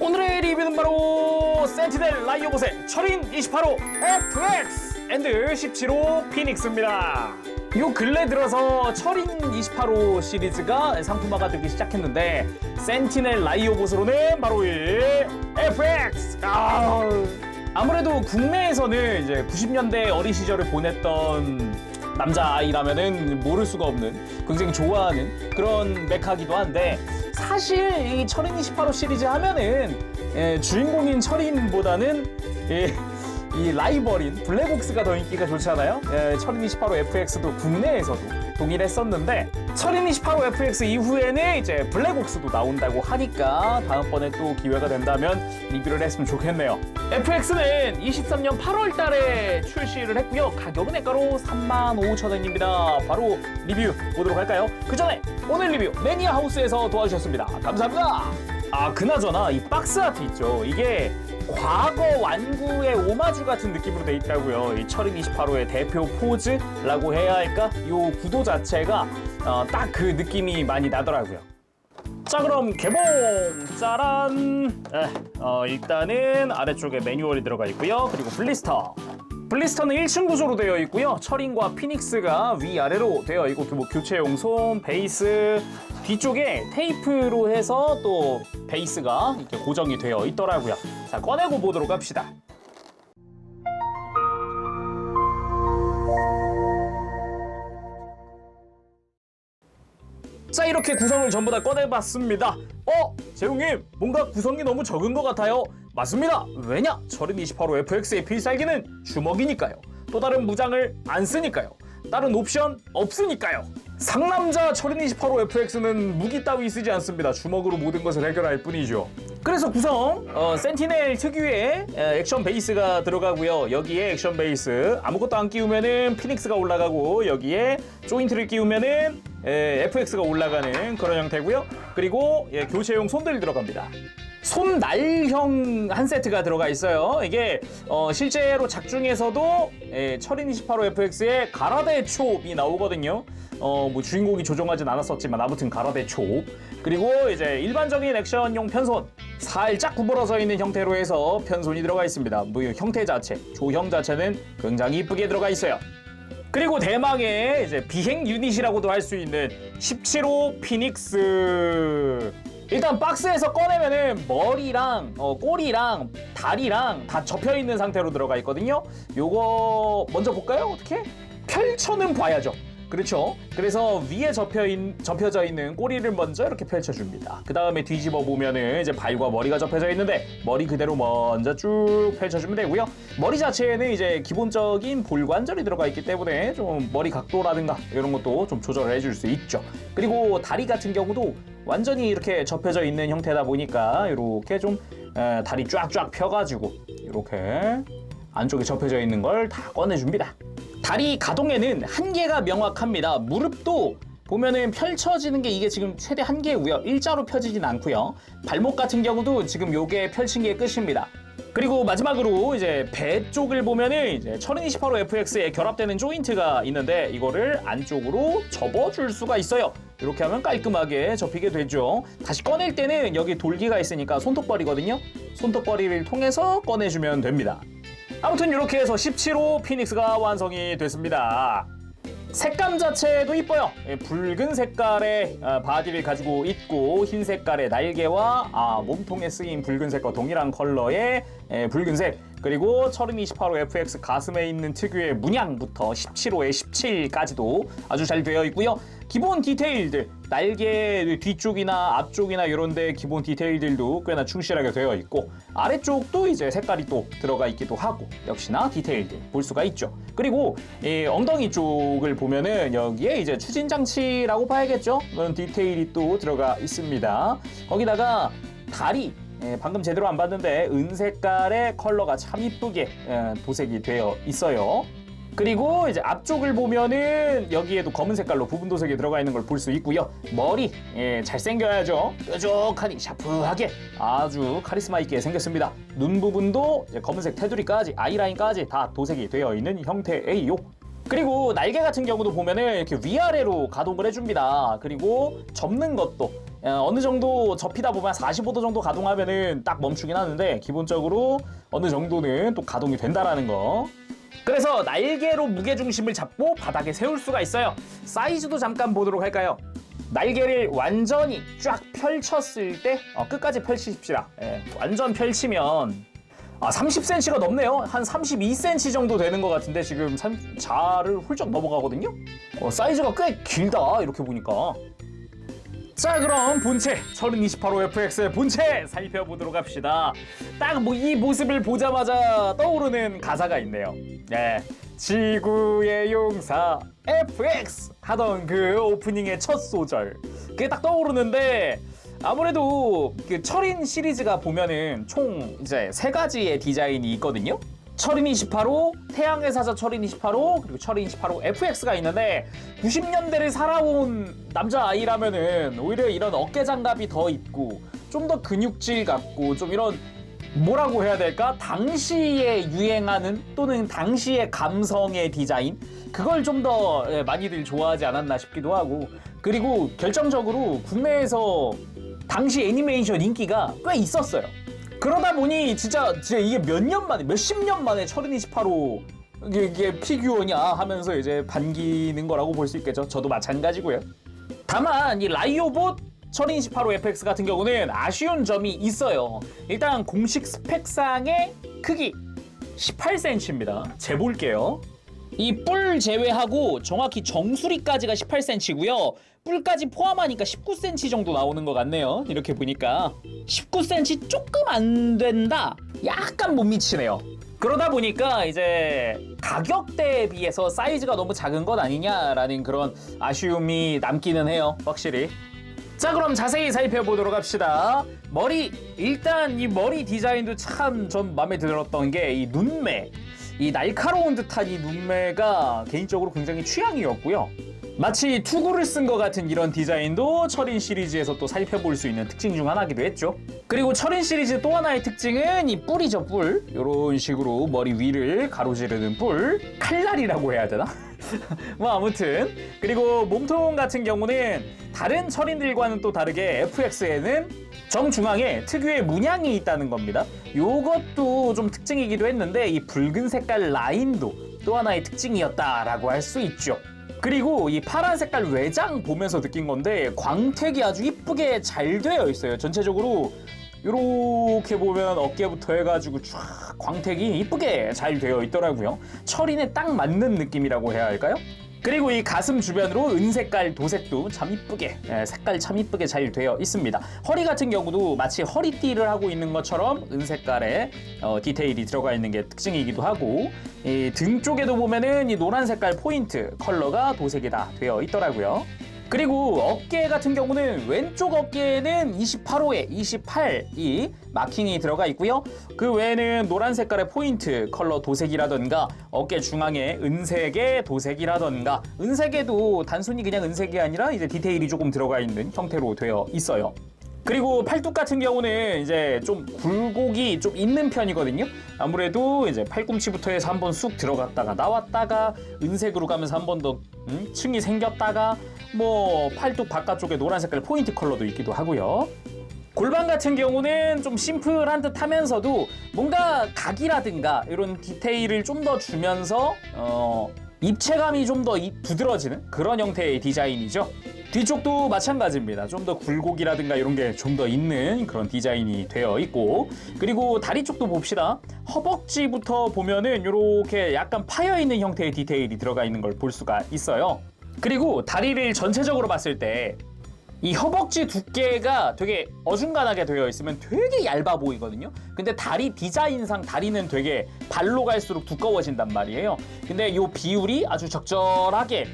오늘의 리뷰는 바로 센티넬 라이오봇의 철인 28호 FX 앤드 17호 피닉스입니다. 요 근래 들어서 철인 28호 시리즈가 상품화가 되기 시작했는데 센티넬 라이오봇으로는 바로 이 FX. 아무래도 국내에서는 이제 90년대 어린 시절을 보냈던 남자아이라면은 모를 수가 없는, 굉장히 좋아하는 그런 메카기도 한데, 사실 이 철인 28호 시리즈 하면은 주인공인 철인보다는 이 라이벌인 블랙옥스가 더 인기가 좋잖아요. 철인 28호 FX도 국내에서도 동일했었는데, 철인 28호 FX 이후에는 이제 블랙옥스도 나온다고 하니까 다음번에 또 기회가 된다면 리뷰를 했으면 좋겠네요. FX는 23년 8월 달에 출시를 했고요. 가격은 애가로 35,000원입니다. 바로 리뷰 보도록 할까요? 그 전에 오늘 리뷰 매니아 하우스에서 도와주셨습니다. 감사합니다. 그나저나 이 박스 아트 있죠. 이게 과거 완구의 오마주 같은 느낌으로 돼 있다고요. 이 철인 28호의 대표 포즈라고 해야 할까? 이 구도 자체가 딱 그 느낌이 많이 나더라고요. 자, 그럼 개봉! 짜란! 일단은 아래쪽에 매뉴얼이 들어가 있고요. 그리고 블리스터. 블리스터는 1층 구조로 되어 있고요. 철인과 피닉스가 위아래로 되어 있고, 뭐 교체용 솜, 베이스, 뒤쪽에 테이프로 해서 또 베이스가 이렇게 고정이 되어 있더라고요. 자, 꺼내고 보도록 합시다. 자, 이렇게 구성을 전부 다 꺼내봤습니다. 재웅님, 뭔가 구성이 너무 적은 것 같아요. 맞습니다. 왜냐? 철인 28호 FX의 필살기는 주먹이니까요. 또 다른 무장을 안 쓰니까요. 다른 옵션 없으니까요. 상남자 철인 28호 FX는 무기 따위 쓰지 않습니다. 주먹으로 모든 것을 해결할 뿐이죠. 그래서 구성, 센티넬 특유의 액션 베이스가 들어가고요. 여기에 액션 베이스 아무것도 안 끼우면은 피닉스가 올라가고, 여기에 조인트를 끼우면은 FX가 올라가는 그런 형태고요. 그리고 교체용 손들이 들어갑니다. 손 날형 한 세트가 들어가 있어요. 이게 실제로 작중에서도 철인 28호 FX의 가라데 촉이 나오거든요. 뭐 주인공이 조종하진 않았었지만 아무튼 가라데 촉. 그리고 이제 일반적인 액션용 편손, 살짝 구부러져 있는 형태로 해서 편손이 들어가 있습니다. 뭐 형태 자체, 조형 자체는 굉장히 이쁘게 들어가 있어요. 그리고 대망의 이제 비행 유닛이라고도 할 수 있는 17호 피닉스. 일단 박스에서 꺼내면은 머리랑 꼬리랑 다리랑 다 접혀있는 상태로 들어가 있거든요. 요거 먼저 볼까요? 어떻게? 펼쳐는 봐야죠. 그렇죠. 그래서 위에 접혀져 있는 꼬리를 먼저 이렇게 펼쳐줍니다. 그 다음에 뒤집어 보면은 이제 발과 머리가 접혀져 있는데, 머리 그대로 먼저 쭉 펼쳐주면 되고요. 머리 자체에는 이제 기본적인 볼관절이 들어가 있기 때문에 좀 머리 각도라든가 이런 것도 좀 조절을 해줄 수 있죠. 그리고 다리 같은 경우도 완전히 이렇게 접혀져 있는 형태다 보니까 이렇게 좀 다리 쫙쫙 펴가지고 이렇게 안쪽에 접혀져 있는 걸 다 꺼내줍니다. 다리 가동에는 한계가 명확합니다. 무릎도 보면은 펼쳐지는 게 이게 지금 최대 한계고요. 일자로 펴지진 않고요. 발목 같은 경우도 지금 요게 펼친 게 끝입니다. 그리고 마지막으로 이제 배 쪽을 보면은 이제 철인 28호 FX에 결합되는 조인트가 있는데, 이거를 안쪽으로 접어줄 수가 있어요. 이렇게 하면 깔끔하게 접히게 되죠. 다시 꺼낼 때는 여기 돌기가 있으니까 손톱벌이거든요. 손톱벌이를 통해서 꺼내주면 됩니다. 아무튼 이렇게 해서 17호 피닉스가 완성이 됐습니다. 색감 자체도 이뻐요. 붉은 색깔의 바디를 가지고 있고, 흰 색깔의 날개와 몸통에 쓰인 붉은색과 동일한 컬러의 붉은색, 그리고 철인 28호 FX 가슴에 있는 특유의 문양부터 17호의 17까지도 아주 잘 되어 있고요. 기본 디테일들, 날개 뒤쪽이나 앞쪽이나 이런 데 기본 디테일들도 꽤나 충실하게 되어 있고, 아래쪽도 이제 색깔이 또 들어가 있기도 하고, 역시나 디테일들 볼 수가 있죠. 그리고 이 엉덩이 쪽을 보면은 여기에 이제 추진 장치라고 봐야겠죠. 그런 디테일이 또 들어가 있습니다. 거기다가 다리, 방금 제대로 안 봤는데 은색깔의 컬러가 참 이쁘게 도색이 되어 있어요. 그리고 이제 앞쪽을 보면은 여기에도 검은 색깔로 부분 도색이 들어가 있는 걸 볼 수 있고요. 머리 잘생겨야죠. 뾰족하니 샤프하게 아주 카리스마 있게 생겼습니다. 눈 부분도 이제 검은색 테두리까지, 아이라인까지 다 도색이 되어 있는 형태예요. 그리고 날개 같은 경우도 보면은 이렇게 위아래로 가동을 해줍니다. 그리고 접는 것도 어느 정도 접히다 보면 45도 정도 가동하면은 딱 멈추긴 하는데 기본적으로 어느 정도는 또 가동이 된다라는 거. 그래서 날개로 무게중심을 잡고 바닥에 세울 수가 있어요. 사이즈도 잠깐 보도록 할까요? 날개를 완전히 쫙 펼쳤을 때 끝까지 펼치십시다. 완전 펼치면 30cm가 넘네요. 한 32cm 정도 되는 것 같은데 지금 4를 훌쩍 넘어가거든요. 사이즈가 꽤 길다 이렇게 보니까. 자, 그럼 본체 철인 28호 FX의 본체 살펴보도록 합시다. 딱 뭐 이 모습을 보자마자 떠오르는 가사가 있네요. 지구의 용사 FX 하던 그 오프닝의 첫 소절, 그게 딱 떠오르는데, 아무래도 그 철인 시리즈가 보면은 총 이제 3가지의 디자인이 있거든요. 철인 28호, 태양의 사자 철인 28호, 그리고 철인 28호 FX가 있는데, 90년대를 살아온 남자아이라면은 오히려 이런 어깨 장갑이 더 있고 좀 더 근육질 같고 좀 이런, 뭐라고 해야 될까? 당시에 유행하는 또는 당시의 감성의 디자인, 그걸 좀 더 많이들 좋아하지 않았나 싶기도 하고, 그리고 결정적으로 국내에서 당시 애니메이션 인기가 꽤 있었어요. 그러다 보니 진짜 이게 몇 년 만에, 몇십 년 만에 철인 28호 이게 피규어냐 하면서 이제 반기는 거라고 볼 수 있겠죠. 저도 마찬가지고요. 다만 이 라이오봇 철인 28호 FX 같은 경우는 아쉬운 점이 있어요. 일단 공식 스펙상의 크기 18cm입니다. 재볼게요. 이 뿔 제외하고 정확히 정수리까지가 18cm고요. 뿔까지 포함하니까 19cm 정도 나오는 것 같네요. 이렇게 보니까 19cm 조금 안 된다. 약간 못 미치네요. 그러다 보니까 이제 가격대에 비해서 사이즈가 너무 작은 것 아니냐라는 그런 아쉬움이 남기는 해요. 확실히. 자, 그럼 자세히 살펴보도록 합시다. 머리, 일단 이 머리 디자인도 참 전 마음에 들었던 게 이 눈매, 이 날카로운 듯한 이 눈매가 개인적으로 굉장히 취향이었고요. 마치 투구를 쓴 것 같은 이런 디자인도 철인 시리즈에서 또 살펴볼 수 있는 특징 중 하나이기도 했죠. 그리고 철인 시리즈 또 하나의 특징은 이 뿔이죠, 뿔. 이런 식으로 머리 위를 가로지르는 뿔. 칼날이라고 해야 되나? 뭐 아무튼, 그리고 몸통 같은 경우는 다른 철인들과는 또 다르게 FX에는 정중앙에 특유의 문양이 있다는 겁니다. 요것도 좀 특징이기도 했는데, 이 붉은 색깔 라인도 또 하나의 특징이었다라고 할 수 있죠. 그리고 이 파란 색깔 외장 보면서 느낀 건데, 광택이 아주 이쁘게 잘 되어 있어요. 전체적으로 이렇게 보면 어깨부터 해가지고 쫙 광택이 이쁘게 잘 되어 있더라고요. 철인에 딱 맞는 느낌이라고 해야 할까요? 그리고 이 가슴 주변으로 은색깔 도색도 참 이쁘게, 색깔 참 이쁘게 잘 되어 있습니다. 허리 같은 경우도 마치 허리띠를 하고 있는 것처럼 은색깔의 디테일이 들어가 있는 게 특징이기도 하고, 이 등 쪽에도 보면은 이 노란 색깔 포인트 컬러가 도색이 다 되어 있더라고요. 그리고 어깨 같은 경우는 왼쪽 어깨에는 28호에 28이 마킹이 들어가 있고요. 그 외에는 노란 색깔의 포인트 컬러 도색이라던가 어깨 중앙에 은색의 도색이라던가, 은색에도 단순히 그냥 은색이 아니라 이제 디테일이 조금 들어가 있는 형태로 되어 있어요. 그리고 팔뚝 같은 경우는 이제 좀 굴곡이 좀 있는 편이거든요. 아무래도 이제 팔꿈치부터 해서 한번 쑥 들어갔다가 나왔다가 은색으로 가면서 한 번 더 층이 생겼다가, 뭐 팔뚝 바깥쪽에 노란 색깔 포인트 컬러도 있기도 하고요. 골반 같은 경우는 좀 심플한 듯 하면서도 뭔가 각이라든가 이런 디테일을 좀 더 주면서 입체감이 좀 더 부드러지는 그런 형태의 디자인이죠. 뒤쪽도 마찬가지입니다. 좀 더 굴곡이라든가 이런 게 좀 더 있는 그런 디자인이 되어 있고, 그리고 다리 쪽도 봅시다. 허벅지부터 보면은 이렇게 약간 파여있는 형태의 디테일이 들어가 있는 걸 볼 수가 있어요. 그리고 다리를 전체적으로 봤을 때 이 허벅지 두께가 되게 어중간하게 되어 있으면 되게 얇아 보이거든요. 근데 다리 디자인상 다리는 되게 발로 갈수록 두꺼워진단 말이에요. 근데 이 비율이 아주 적절하게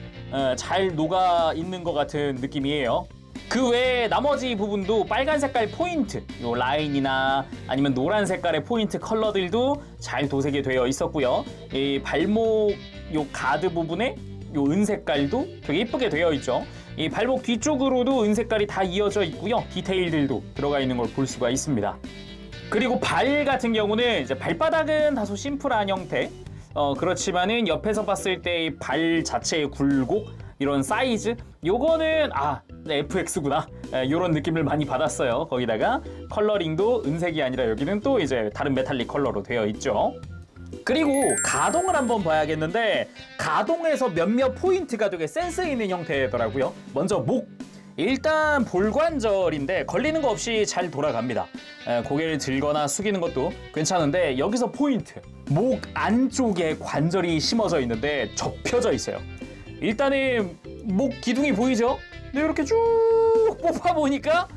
잘 녹아 있는 것 같은 느낌이에요. 그 외에 나머지 부분도 빨간 색깔 포인트, 요 라인이나 아니면 노란 색깔의 포인트 컬러들도 잘 도색이 되어 있었고요. 이 발목 요 가드 부분에 요 은색깔도 되게 예쁘게 되어 있죠. 이 발목 뒤쪽으로도 은색깔이 다 이어져 있고요. 디테일들도 들어가 있는 걸 볼 수가 있습니다. 그리고 발 같은 경우는 이제 발바닥은 다소 심플한 형태, 그렇지만은 옆에서 봤을 때 발 자체의 굴곡, 이런 사이즈 요거는 FX구나 이런 느낌을 많이 받았어요. 거기다가 컬러링도 은색이 아니라 여기는 또 이제 다른 메탈릭 컬러로 되어 있죠. 그리고 가동을 한번 봐야겠는데 가동에서 몇몇 포인트가 되게 센스 있는 형태더라고요. 먼저 목. 일단 볼관절인데 걸리는 거 없이 잘 돌아갑니다. 고개를 들거나 숙이는 것도 괜찮은데 여기서 포인트. 목 안쪽에 관절이 심어져 있는데 접혀져 있어요. 일단은 목 기둥이 보이죠? 근데 이렇게 쭉 뽑아보니까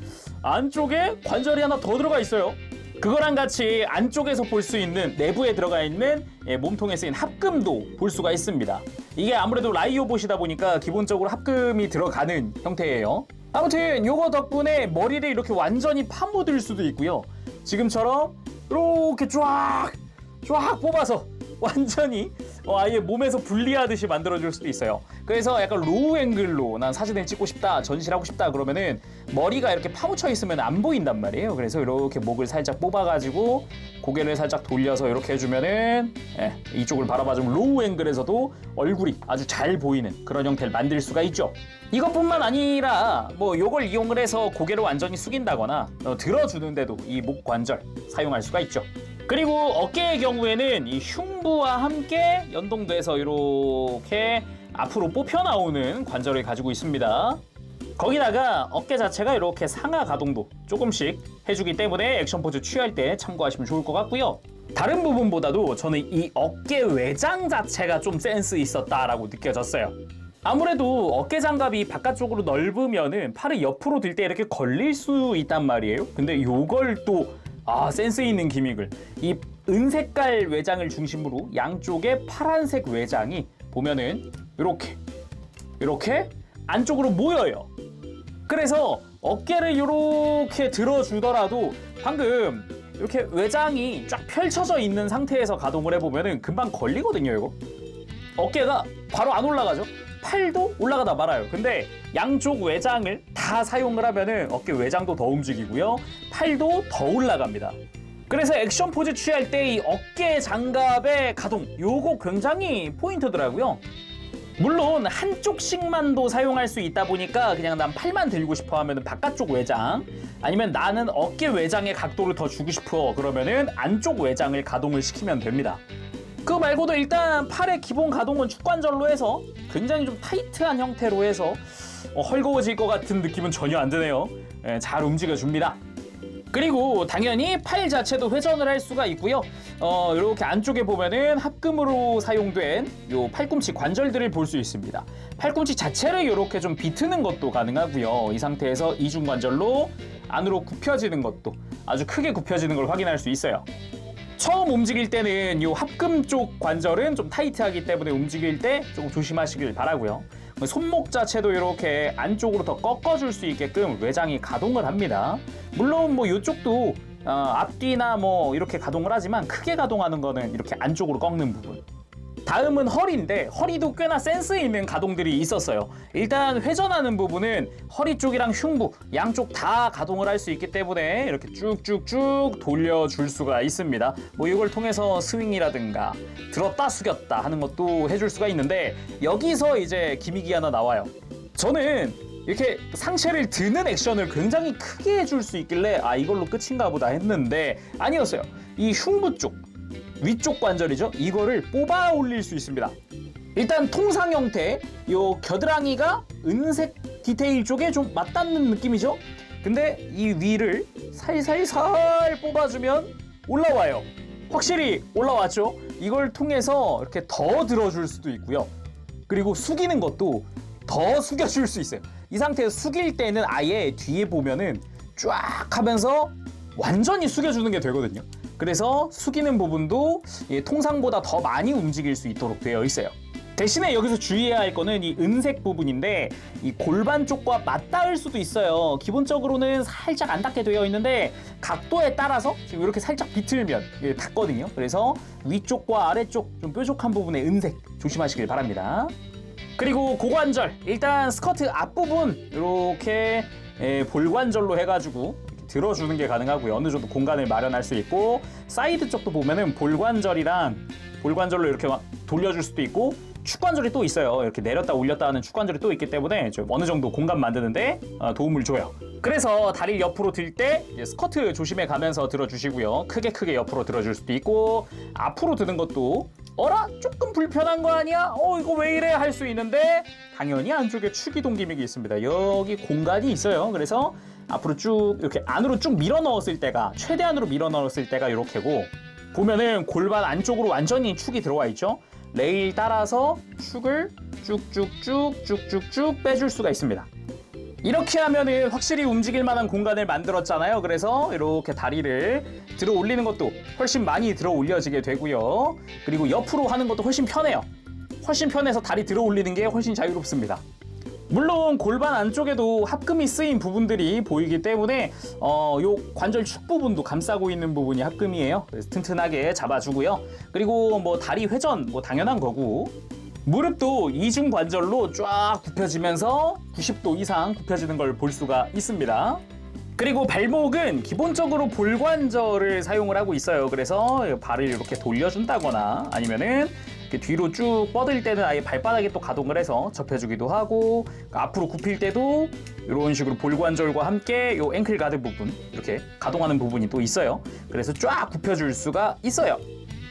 안쪽에 관절이 하나 더 들어가 있어요. 그거랑 같이 안쪽에서 볼 수 있는 내부에 들어가 있는 몸통에 쓰인 합금도 볼 수가 있습니다. 이게 아무래도 라이오봇이다 보니까 기본적으로 합금이 들어가는 형태예요. 아무튼 요거 덕분에 머리를 이렇게 완전히 파묻을 수도 있고요. 지금처럼 이렇게 쫙 뽑아서 완전히 아예 몸에서 분리하듯이 만들어줄 수도 있어요. 그래서 약간 로우 앵글로 난 사진을 찍고 싶다, 전시하고 싶다 그러면은 머리가 이렇게 파묻혀 있으면 안 보인단 말이에요. 그래서 이렇게 목을 살짝 뽑아가지고 고개를 살짝 돌려서 이렇게 해주면은 이쪽을 바라봐주면 로우 앵글에서도 얼굴이 아주 잘 보이는 그런 형태를 만들 수가 있죠. 이것뿐만 아니라 뭐 요걸 이용을 해서 고개를 완전히 숙인다거나 들어주는데도 이 목 관절 사용할 수가 있죠. 그리고 어깨의 경우에는 이 흉부와 함께 연동돼서 이렇게 앞으로 뽑혀 나오는 관절을 가지고 있습니다. 거기다가 어깨 자체가 이렇게 상하 가동도 조금씩 해주기 때문에 액션 포즈 취할 때 참고하시면 좋을 것 같고요. 다른 부분보다도 저는 이 어깨 외장 자체가 좀 센스 있었다라고 느껴졌어요. 아무래도 어깨 장갑이 바깥쪽으로 넓으면은 팔을 옆으로 들 때 이렇게 걸릴 수 있단 말이에요. 근데 요걸 또 센스 있는 기믹을 이 은색깔 외장을 중심으로 양쪽에 파란색 외장이 보면은 이렇게 안쪽으로 모여요. 그래서 어깨를 이렇게 들어주더라도 방금 이렇게 외장이 쫙 펼쳐져 있는 상태에서 가동을 해보면은 금방 걸리거든요. 이거 어깨가 바로 안 올라가죠. 팔도 올라가다 말아요. 근데 양쪽 외장을 다 사용을 하면은 어깨 외장도 더 움직이고요. 팔도 더 올라갑니다. 그래서 액션 포즈 취할 때 이 어깨 장갑의 가동 요거 굉장히 포인트더라고요. 물론 한쪽씩만도 사용할 수 있다 보니까 그냥 난 팔만 들고 싶어 하면은 바깥쪽 외장 아니면 나는 어깨 외장의 각도를 더 주고 싶어 그러면은 안쪽 외장을 가동을 시키면 됩니다. 그거 말고도 일단 팔의 기본 가동은 축관절로 해서 굉장히 좀 타이트한 형태로 해서 헐거워질 것 같은 느낌은 전혀 안 드네요. 잘 움직여줍니다. 그리고 당연히 팔 자체도 회전을 할 수가 있고요. 이렇게 안쪽에 보면은 합금으로 사용된 요 팔꿈치 관절들을 볼 수 있습니다. 팔꿈치 자체를 이렇게 좀 비트는 것도 가능하고요. 이 상태에서 이중관절로 안으로 굽혀지는 것도 아주 크게 굽혀지는 걸 확인할 수 있어요. 처음 움직일 때는 이 합금 쪽 관절은 좀 타이트하기 때문에 움직일 때 조금 조심하시길 바라고요. 손목 자체도 이렇게 안쪽으로 더 꺾어줄 수 있게끔 외장이 가동을 합니다. 물론 뭐 이쪽도 앞뒤나 뭐 이렇게 가동을 하지만 크게 가동하는 거는 이렇게 안쪽으로 꺾는 부분. 다음은 허리인데 허리도 꽤나 센스 있는 가동들이 있었어요. 일단 회전하는 부분은 허리 쪽이랑 흉부 양쪽 다 가동을 할 수 있기 때문에 이렇게 쭉쭉쭉 돌려줄 수가 있습니다. 뭐 이걸 통해서 스윙이라든가 들었다 숙였다 하는 것도 해줄 수가 있는데 여기서 이제 기믹이 하나 나와요. 저는 이렇게 상체를 드는 액션을 굉장히 크게 해줄 수 있길래 이걸로 끝인가 보다 했는데 아니었어요. 이 흉부 쪽 위쪽 관절이죠. 이거를 뽑아 올릴 수 있습니다. 일단 통상 형태 요 겨드랑이가 은색 디테일 쪽에 좀 맞닿는 느낌이죠. 근데 이 위를 살살살 뽑아주면 올라와요. 확실히 올라왔죠. 이걸 통해서 이렇게 더 들어줄 수도 있고요. 그리고 숙이는 것도 더 숙여줄 수 있어요. 이 상태에서 숙일 때는 아예 뒤에 보면은 쫙 하면서 완전히 숙여주는 게 되거든요. 그래서 숙이는 부분도 통상보다 더 많이 움직일 수 있도록 되어 있어요. 대신에 여기서 주의해야 할 거는 이 은색 부분인데 이 골반 쪽과 맞닿을 수도 있어요. 기본적으로는 살짝 안 닿게 되어 있는데 각도에 따라서 지금 이렇게 살짝 비틀면 닿거든요. 그래서 위쪽과 아래쪽 좀 뾰족한 부분의 은색 조심하시길 바랍니다. 그리고 고관절 일단 스커트 앞부분 이렇게 볼관절로 해가지고 들어주는 게 가능하고요. 어느 정도 공간을 마련할 수 있고 사이드 쪽도 보면은 볼관절로 이렇게 막 돌려줄 수도 있고 축관절이 또 있어요. 이렇게 내렸다 올렸다 하는 축관절이 또 있기 때문에 좀 어느 정도 공간 만드는데 도움을 줘요. 그래서 다리를 옆으로 들 때 스쿼트 조심해 가면서 들어주시고요. 크게 옆으로 들어줄 수도 있고, 앞으로 드는 것도 어라? 조금 불편한 거 아니야? 이거 왜 이래? 할 수 있는데 당연히 안쪽에 축이동 기믹이 있습니다. 여기 공간이 있어요. 그래서 앞으로 쭉 이렇게 안으로 쭉 밀어 넣었을 때가, 최대한으로 밀어 넣었을 때가 이렇게고, 보면은 골반 안쪽으로 완전히 축이 들어와 있죠. 레일 따라서 축을 쭉쭉쭉 빼줄 수가 있습니다. 이렇게 하면은 확실히 움직일 만한 공간을 만들었잖아요. 그래서 이렇게 다리를 들어 올리는 것도 훨씬 많이 들어 올려지게 되고요. 그리고 옆으로 하는 것도 훨씬 편해요. 훨씬 편해서 다리 들어 올리는 게 훨씬 자유롭습니다. 물론 골반 안쪽에도 합금이 쓰인 부분들이 보이기 때문에 요 관절 축 부분도 감싸고 있는 부분이 합금이에요. 그래서 튼튼하게 잡아주고요. 그리고 뭐 다리 회전 뭐 당연한 거고, 무릎도 이중 관절로 쫙 굽혀지면서 90도 이상 굽혀지는 걸 볼 수가 있습니다. 그리고 발목은 기본적으로 볼관절을 사용을 하고 있어요. 그래서 발을 이렇게 돌려준다거나 아니면은 뒤로 쭉 뻗을 때는 아예 발바닥에 또 가동을 해서 접혀주기도 하고, 앞으로 굽힐 때도 이런 식으로 볼관절과 함께 요 앵클 가드 부분 이렇게 가동하는 부분이 또 있어요. 그래서 쫙 굽혀줄 수가 있어요.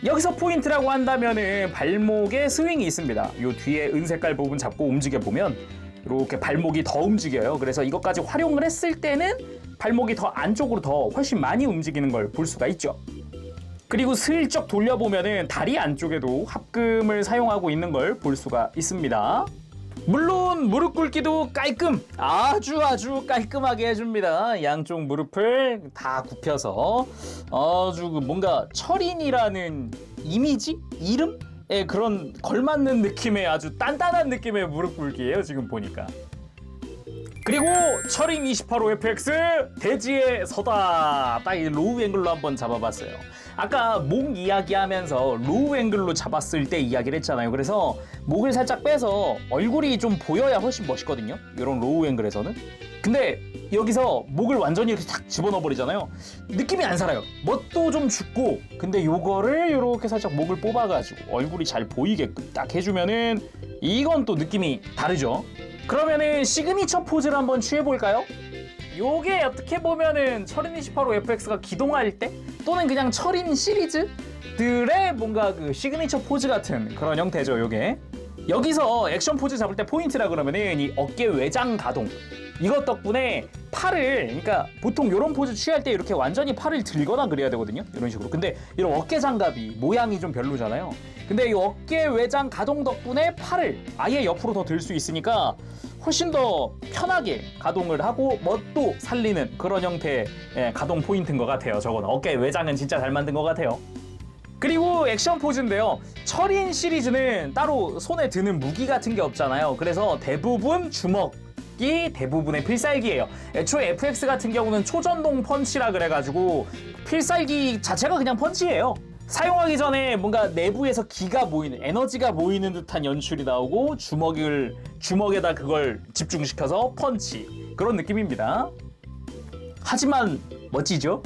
여기서 포인트라고 한다면은 발목에 스윙이 있습니다. 요 뒤에 은색깔 부분 잡고 움직여 보면 이렇게 발목이 더 움직여요. 그래서 이것까지 활용을 했을 때는 발목이 더 안쪽으로 더 훨씬 많이 움직이는 걸 볼 수가 있죠. 그리고 슬쩍 돌려보면은 다리 안쪽에도 합금을 사용하고 있는 걸 볼 수가 있습니다. 물론 무릎 꿇기도 깔끔, 아주 깔끔하게 해줍니다. 양쪽 무릎을 다 굽혀서 아주 뭔가 철인이라는 이미지? 이름? 그런 걸맞는 느낌의 아주 단단한 느낌의 무릎 꿇기예요, 지금 보니까. 그리고 철인 28호 FX 대지에 서다. 딱 이 로우 앵글로 한번 잡아봤어요. 아까 목 이야기하면서 로우 앵글로 잡았을 때 이야기를 했잖아요. 그래서 목을 살짝 빼서 얼굴이 좀 보여야 훨씬 멋있거든요, 이런 로우 앵글에서는. 근데 여기서 목을 완전히 이렇게 탁 집어넣어 버리잖아요. 느낌이 안 살아요. 멋도 좀 죽고. 근데 요거를 이렇게 살짝 목을 뽑아가지고 얼굴이 잘 보이게끔 딱 해주면은 이건 또 느낌이 다르죠. 그러면은 시그니처 포즈를 한번 취해볼까요? 요게 어떻게 보면은 철인 28호 FX가 기동할 때 또는 그냥 철인 시리즈들의 뭔가 그 시그니처 포즈 같은 그런 형태죠, 요게. 여기서 액션 포즈 잡을 때 포인트라 그러면은 이 어깨 외장 가동. 이것 덕분에 팔을, 그러니까 보통 이런 포즈 취할 때 이렇게 완전히 팔을 들거나 그래야 되거든요, 이런 식으로. 근데 이런 어깨 장갑이 모양이 좀 별로잖아요. 근데 이 어깨 외장 가동 덕분에 팔을 아예 옆으로 더 들 수 있으니까 훨씬 더 편하게 가동을 하고 멋도 살리는 그런 형태의 가동 포인트인 것 같아요. 저거는 어깨 외장은 진짜 잘 만든 것 같아요. 그리고 액션 포즈인데요, 철인 시리즈는 따로 손에 드는 무기 같은 게 없잖아요. 그래서 대부분 주먹이 대부분의 필살기예요. 애초에 FX 같은 경우는 초전동 펀치라 그래가지고 필살기 자체가 그냥 펀치예요. 사용하기 전에 뭔가 내부에서 기가 모이는, 에너지가 모이는 듯한 연출이 나오고 주먹에다 그걸 집중시켜서 펀치, 그런 느낌입니다. 하지만 멋지죠?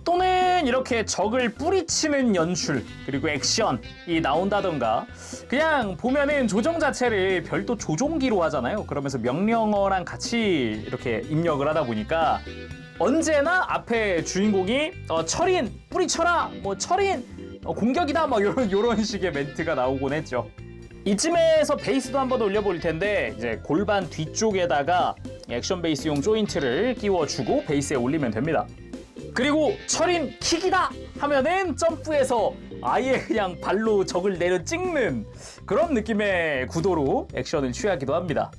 또는 이렇게 적을 뿌리치는 연출, 그리고 액션이 나온다던가, 그냥 보면은 조정 자체를 별도 조종기로 하잖아요. 그러면서 명령어랑 같이 이렇게 입력을 하다 보니까 언제나 앞에 주인공이 철인 뿌리쳐라, 뭐 철인 공격이다, 막 요런 식의 멘트가 나오곤 했죠. 이쯤에서 베이스도 한번 올려볼 텐데, 이제 골반 뒤쪽에다가 액션 베이스용 조인트를 끼워주고 베이스에 올리면 됩니다. 그리고 철인 킥이다 하면은 점프해서 아예 그냥 발로 적을 내려 찍는 그런 느낌의 구도로 액션을 취하기도 합니다.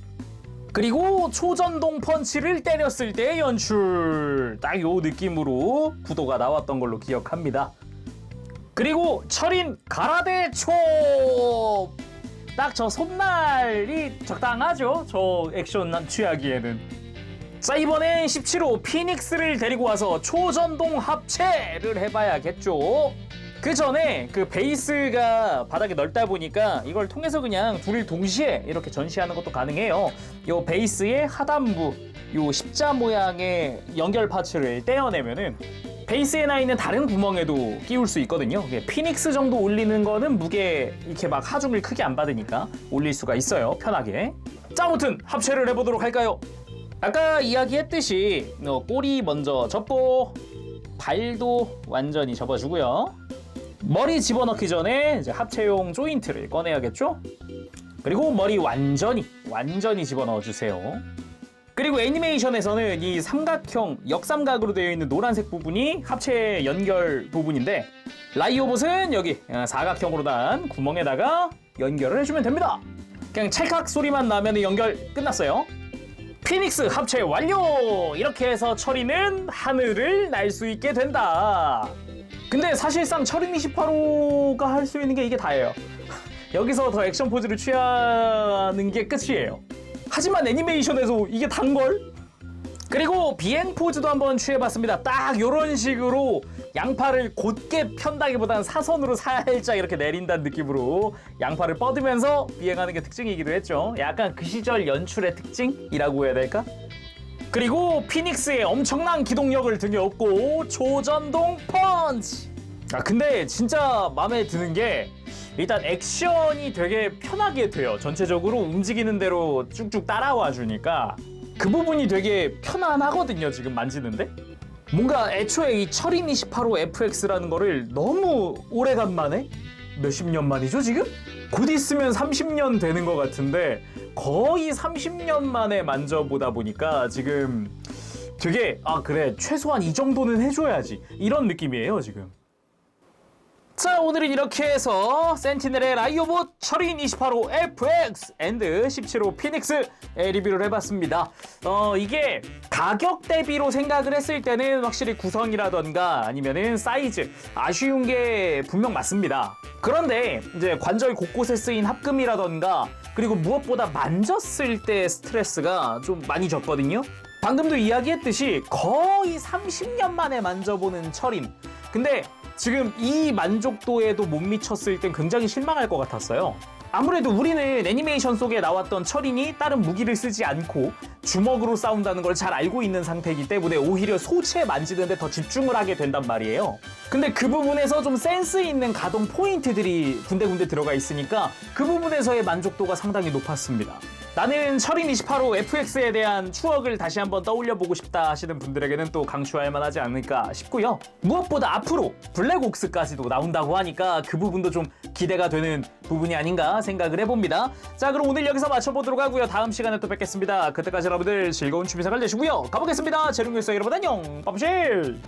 그리고 초전동 펀치를 때렸을 때의 연출, 딱 요 느낌으로 구도가 나왔던 걸로 기억합니다. 그리고 철인 가라데 촉, 딱 저 손날이 적당하죠, 저 액션 취하기에는. 자, 이번엔 17호 피닉스를 데리고 와서 초전동 합체를 해봐야겠죠. 그 전에 그 베이스가 바닥에 넓다 보니까 이걸 통해서 그냥 둘을 동시에 이렇게 전시하는 것도 가능해요. 요 베이스의 하단부, 요 십자 모양의 연결 파츠를 떼어내면은 베이스에 나 있는 다른 구멍에도 끼울 수 있거든요. 피닉스 정도 올리는 거는 무게 이렇게 막 하중을 크게 안 받으니까 올릴 수가 있어요. 편하게. 자, 아무튼 합체를 해보도록 할까요? 아까 이야기했듯이 꼬리 먼저 접고 발도 완전히 접어주고요. 머리 집어넣기 전에 이제 합체용 조인트를 꺼내야겠죠? 그리고 머리 완전히 집어넣어주세요. 그리고 애니메이션에서는 이 삼각형, 역삼각으로 되어 있는 노란색 부분이 합체 연결 부분인데 라이오봇은 여기 사각형으로 난 구멍에다가 연결을 해주면 됩니다. 그냥 찰칵 소리만 나면 연결 끝났어요. 피닉스 합체 완료! 이렇게 해서 철이는 하늘을 날 수 있게 된다. 근데 사실상 철인 28호가 할 수 있는 게 이게 다예요. 여기서 더 액션 포즈를 취하는 게 끝이에요. 하지만 애니메이션에서 이게 단걸? 그리고 비행 포즈도 한번 취해봤습니다. 딱 요런 식으로 양팔을 곧게 편다기보다는 사선으로 살짝 이렇게 내린다는 느낌으로 양팔을 뻗으면서 비행하는 게 특징이기도 했죠. 약간 그 시절 연출의 특징이라고 해야 될까? 그리고 피닉스의 엄청난 기동력을 등에 업고 초전동 펀치! 근데 진짜 마음에 드는 게 일단 액션이 되게 편하게 돼요. 전체적으로 움직이는 대로 쭉쭉 따라와 주니까 그 부분이 되게 편안하거든요. 지금 만지는데 뭔가 애초에 이 철인 28호 FX라는 거를 너무 오래간만에 몇십 년 만이죠 지금? 곧 있으면 30년 되는 것 같은데 거의 30년 만에 만져보다 보니까 지금 되게 그래 최소한 이 정도는 해줘야지 이런 느낌이에요 지금. 자, 오늘은 이렇게 해서 센티넬의 라이오봇 철인 28호 FX 앤드 17호 피닉스 리뷰를 해봤습니다. 이게 가격 대비로 생각을 했을 때는 확실히 구성이라던가 아니면은 사이즈 아쉬운 게 분명 맞습니다. 그런데 이제 관절 곳곳에 쓰인 합금이라던가 그리고 무엇보다 만졌을 때 스트레스가 좀 많이 적거든요. 방금도 이야기했듯이 거의 30년 만에 만져보는 철인. 근데 지금 이 만족도에도 못 미쳤을 땐 굉장히 실망할 것 같았어요. 아무래도 우리는 애니메이션 속에 나왔던 철인이 다른 무기를 쓰지 않고 주먹으로 싸운다는 걸 잘 알고 있는 상태이기 때문에 오히려 소체 만지는 데 더 집중을 하게 된단 말이에요. 근데 그 부분에서 좀 센스 있는 가동 포인트들이 군데군데 들어가 있으니까 그 부분에서의 만족도가 상당히 높았습니다. 나는 철인 28호 FX에 대한 추억을 다시 한번 떠올려보고 싶다 하시는 분들에게는 또 강추할 만하지 않을까 싶고요. 무엇보다 앞으로 블랙옥스까지도 나온다고 하니까 그 부분도 좀 기대가 되는 부분이 아닌가 생각을 해봅니다. 자, 그럼 오늘 여기서 마쳐보도록 하고요. 다음 시간에 또 뵙겠습니다. 그때까지 여러분들 즐거운 취미 생활 되시고요. 가보겠습니다. 재롱교수 여러분 안녕. 빠부실!